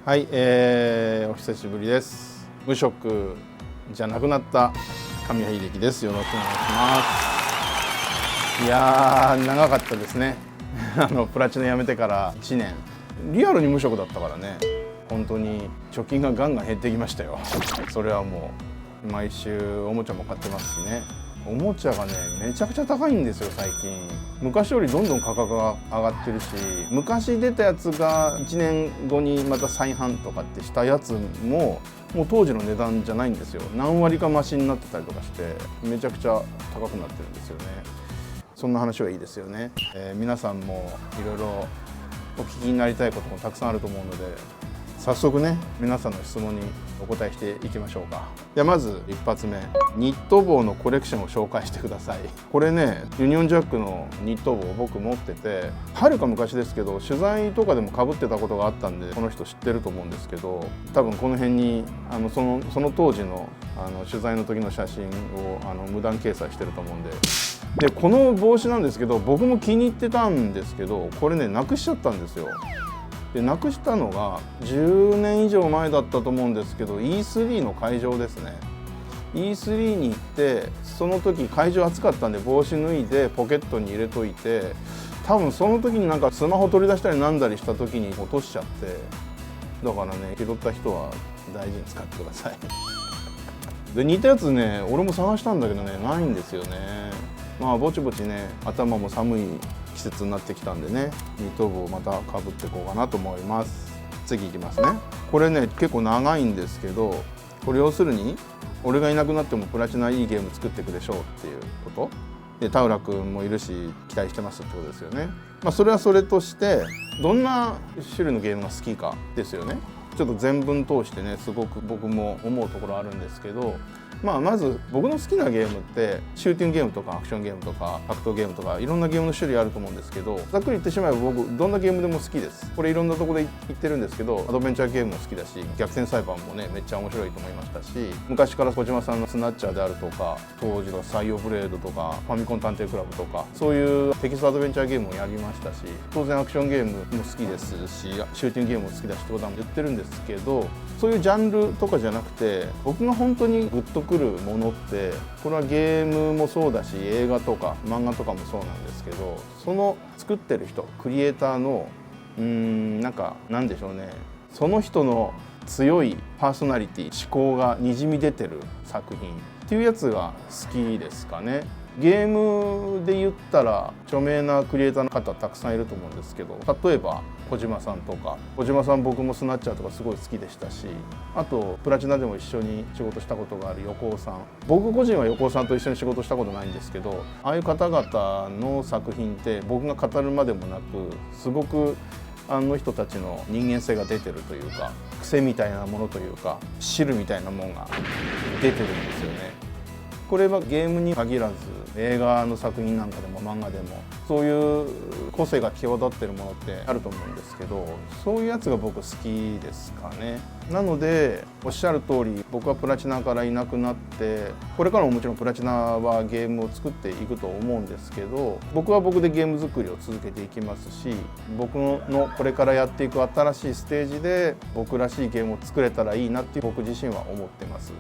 はい、お久しぶりです。無職じゃなくなった神谷秀樹です。よろしくお願いします。いやー長かったですねプラチナ辞めてから1年リアルに無職だったからね、本当に貯金がガンガン減ってきましたよ。それはもう毎週おもちゃも買ってますしね。おもちゃがねめちゃくちゃ高いんですよ最近。昔よりどんどん価格が上がってるし、昔出たやつが1年後にまた再販とかってしたやつももう当時の値段じゃないんですよ。何割かマシになってたりとかしてめちゃくちゃ高くなってるんですよね。そんな話はいいですよね。皆さんもいろいろお聞きになりたいこともたくさんあると思うので、早速ね皆さんの質問にお答えしていきましょうか。ではまず一発目、ニット帽のコレクションを紹介してください。これねユニオンジャックのニット帽を僕持ってて、はるか昔ですけど取材とかでもかぶってたことがあったんでこの人知ってると思うんですけど、多分この辺にその当時の取材の時の写真を無断掲載してると思うんで。でこの帽子なんですけど僕も気に入ってたんですけど、これねなくしちゃったんですよ。でなくしたのが10年以上前だったと思うんですけど E3 の会場ですね。 E3 に行ってその時会場暑かったんで帽子脱いでポケットに入れといて、多分その時になんかスマホ取り出したりなんだりした時に落としちゃって、だからね拾った人は大事に使ってくださいで似たやつね俺も探したんだけどねないんですよね。まあぼちぼちね頭も寒い季節になってきたんでね、ニット帽をまたかぶっていこうかなと思います。次いきますね。これね結構長いんですけど、これ要するに俺がいなくなってもプラチナいいゲーム作っていくでしょうっていうことで、田浦君もいるし期待してますってことですよね。まあそれはそれとしてどんな種類のゲームが好きかですよね。ちょっと全文通してねすごく僕も思うところあるんですけど、まず僕の好きなゲームってシューティングゲームとかアクションゲームとか格闘ゲームとかいろんなゲームの種類あると思うんですけど、ざっくり言ってしまえば僕どんなゲームでも好きです。これいろんなところで言ってるんですけど、アドベンチャーゲームも好きだし逆転裁判もねめっちゃ面白いと思いましたし、昔から小島さんのスナッチャーであるとか当時のサイオブレードとかファミコン探偵クラブとかそういうテキストアドベンチャーゲームをやりましたし、当然アクションゲームも好きですしシューティングゲームも好きだしってことは言ってるんですけど、そういうジャンルとかじゃなくて僕が本当にグッとくるものって、これはゲームもそうだし映画とか漫画とかもそうなんですけど、その作ってる人クリエイターのなんでしょうね、その人の強いパーソナリティ思考がにじみ出てる作品っていうやつが好きですかね。ゲームで言ったら著名なクリエイターの方たくさんいると思うんですけど、例えば小島さんとか、小島さん僕もスナッチャーとかすごい好きでしたし、あとプラチナでも一緒に仕事したことがある横尾さん、僕個人は横尾さんと一緒に仕事したことないんですけど、ああいう方々の作品って僕が語るまでもなくすごくあの人たちの人間性が出てるというか、癖みたいなものというか汁みたいなものが出てるんですよね。これはゲームに限らず映画の作品なんかでも漫画でもそういう個性が際立ってるものってあると思うんですけど、そういうやつが僕好きですかね。なのでおっしゃる通り僕はプラチナからいなくなって、これからももちろんプラチナはゲームを作っていくと思うんですけど、僕は僕でゲーム作りを続けていきますし、僕のこれからやっていく新しいステージで僕らしいゲームを作れたらいいなって僕自身は思ってます。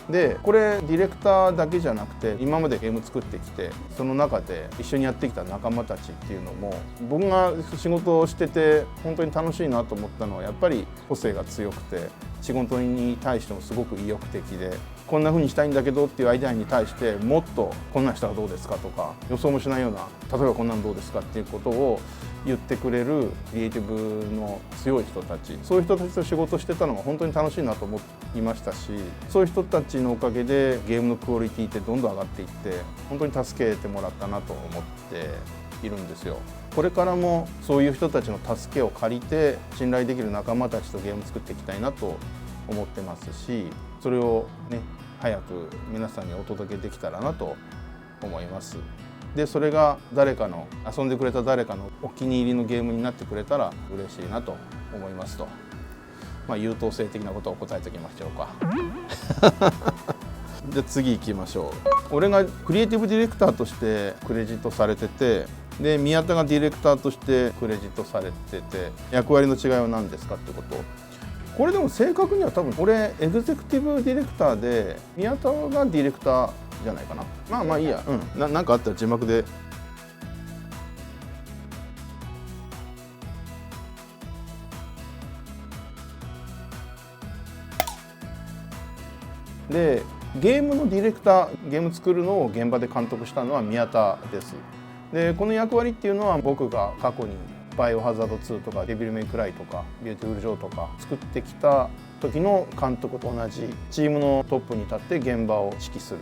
でこれディレクターだけじゃなくて今までゲーム作ってきてその中で一緒にやってきた仲間たちっていうのも、僕が仕事をしてて本当に楽しいなと思ったのはやっぱり個性が強くて仕事に対してもすごく意欲的で、こんな風にしたいんだけどっていうアイデアに対してもっとこんなんしたらどうですかとか予想もしないような、例えばこんなんどうですかっていうことを言ってくれるクリエイティブの強い人たち、そういう人たちと仕事してたのが本当に楽しいなと思いましたし、そういう人たちのおかげでゲームのクオリティってどんどん上がっていって本当に助けてもらったなと思っているんですよ。これからもそういう人たちの助けを借りて信頼できる仲間たちとゲーム作っていきたいなと思ってますし、それをね早く皆さんにお届けできたらなと思います。でそれが誰かの遊んでくれた誰かのお気に入りのゲームになってくれたら嬉しいなと思いますと、優等生的なことを答えておきましょうかじゃあ次行きましょう。俺がクリエイティブディレクターとしてクレジットされてて、で宮田がディレクターとしてクレジットされてて、役割の違いは何ですかってこと。これでも正確には多分俺エグゼクティブディレクターで宮田がディレクターじゃないかな。まあまあいいや、なんかあったら字幕で。でゲームのディレクター、ゲーム作るのを現場で監督したのは宮田です。でこの役割っていうのは僕が過去にバイオハザード2とかデビルメイクライとかビューティフルジョーとか作ってきた時の監督と同じチームのトップに立って現場を指揮する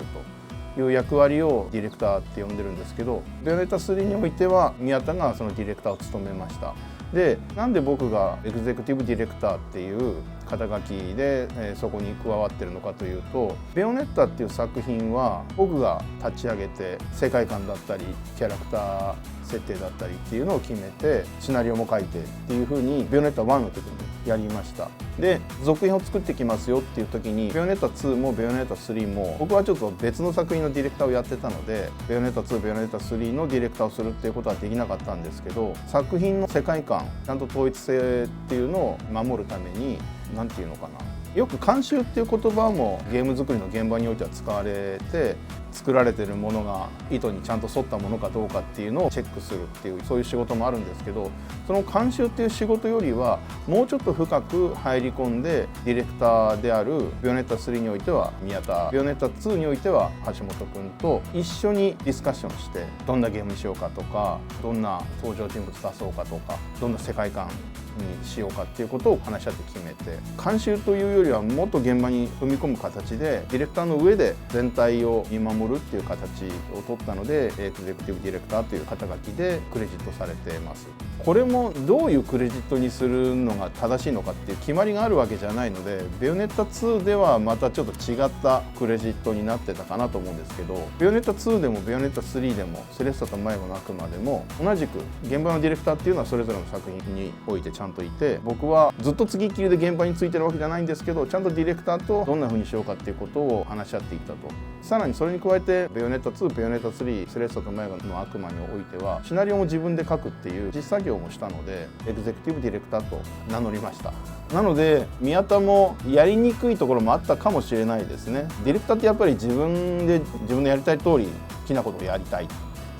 という役割をディレクターって呼んでるんですけど、ベヨネッタ3においては宮田がそのディレクターを務めました。でなんで僕がエグゼクティブディレクターっていう肩書きで、そこに加わってるのかというと、ベヨネッタっていう作品は僕が立ち上げて世界観だったりキャラクター設定だったりっていうのを決めてシナリオも書いてっていう風にベヨネッタ1の時にやりました。で続編を作ってきますよっていう時にベヨネッタ2もベヨネッタ3も僕はちょっと別の作品のディレクターをやってたのでベヨネッタ2ベヨネッタ3のディレクターをするっていうことはできなかったんですけど、作品の世界観ちゃんと統一性っていうのを守るために何て言うのかな、よく監修っていう言葉もゲーム作りの現場においては使われて、作られてるものが意図にちゃんと沿ったものかどうかっていうのをチェックするっていうそういう仕事もあるんですけど、その監修っていう仕事よりはもうちょっと深く入り込んでディレクターであるベヨネッタ3においては宮田、ベヨネッタ2においては橋本君と一緒にディスカッションしてどんなゲームにしようかとか、どんな登場人物出そうかとか、どんな世界観にしようかっていうことを話し合って決めて、監修というよりはもっと現場に踏み込む形でディレクターの上で全体を見守るっていう形を取ったのでエグゼクティブディレクターという肩書きでクレジットされています。これもどういうクレジットにするのが正しいのかっていう決まりがあるわけじゃないので、ベヨネッタ2ではまたちょっと違ったクレジットになってたかなと思うんですけど、ベヨネッタ2でもベヨネッタ3でもセレッサと迷子の悪魔でも同じく現場のディレクターっていうのはそれぞれの作品においてちゃんといて、僕はずっと継ぎっきりで現場についてるわけじゃないんですけど、ちゃんとディレクターとどんな風にしようかっていうことを話し合っていったと。さらにそれに加えてベヨネッタ2、ベヨネッタ3、セレッサと迷子の悪魔においてはシナリオも自分で書くっていう実作業もしたのでエグゼクティブディレクターと名乗りました。なので宮田もやりにくいところもあったかもしれないですね。ディレクターってやっぱり自分のやりたい通り好きなことをやりたい、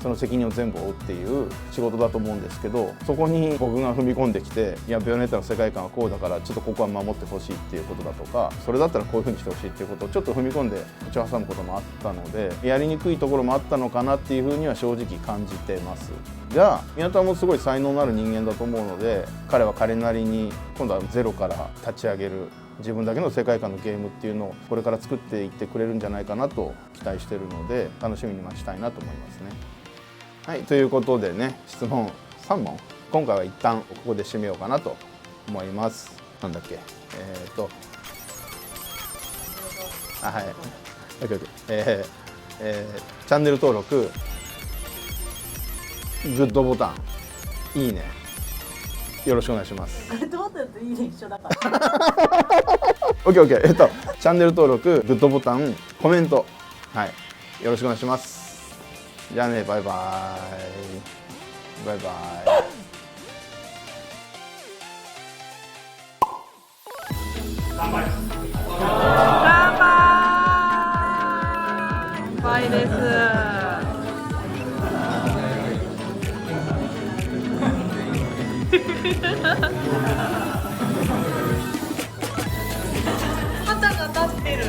その責任を全部負うっていう仕事だと思うんですけど、そこに僕が踏み込んできて、いやベヨネッタの世界観はこうだからちょっとここは守ってほしいっていうことだとか、それだったらこういうふうにしてほしいっていうことをちょっと踏み込んで口を挟むこともあったので、やりにくいところもあったのかなっていうふうには正直感じてます。が宮田もすごい才能のある人間だと思うので、彼は彼なりに今度はゼロから立ち上げる自分だけの世界観のゲームっていうのをこれから作っていってくれるんじゃないかなと期待しているので、楽しみに待ちたいなと思いますね。はい、ということでね、質問3問今回は一旦ここで締めようかなと思います。なんだっけ、はい、チャンネル登録、グッドボタン、いいね、よろしくお願いします。グッドボタンといいね一緒だから。オッケーオッケー。チャンネル登録、グッドボタン、コメント、はい、よろしくお願いします。じゃあね、バイバイ。バイバイ。乾杯。乾杯です。肩が立ってる。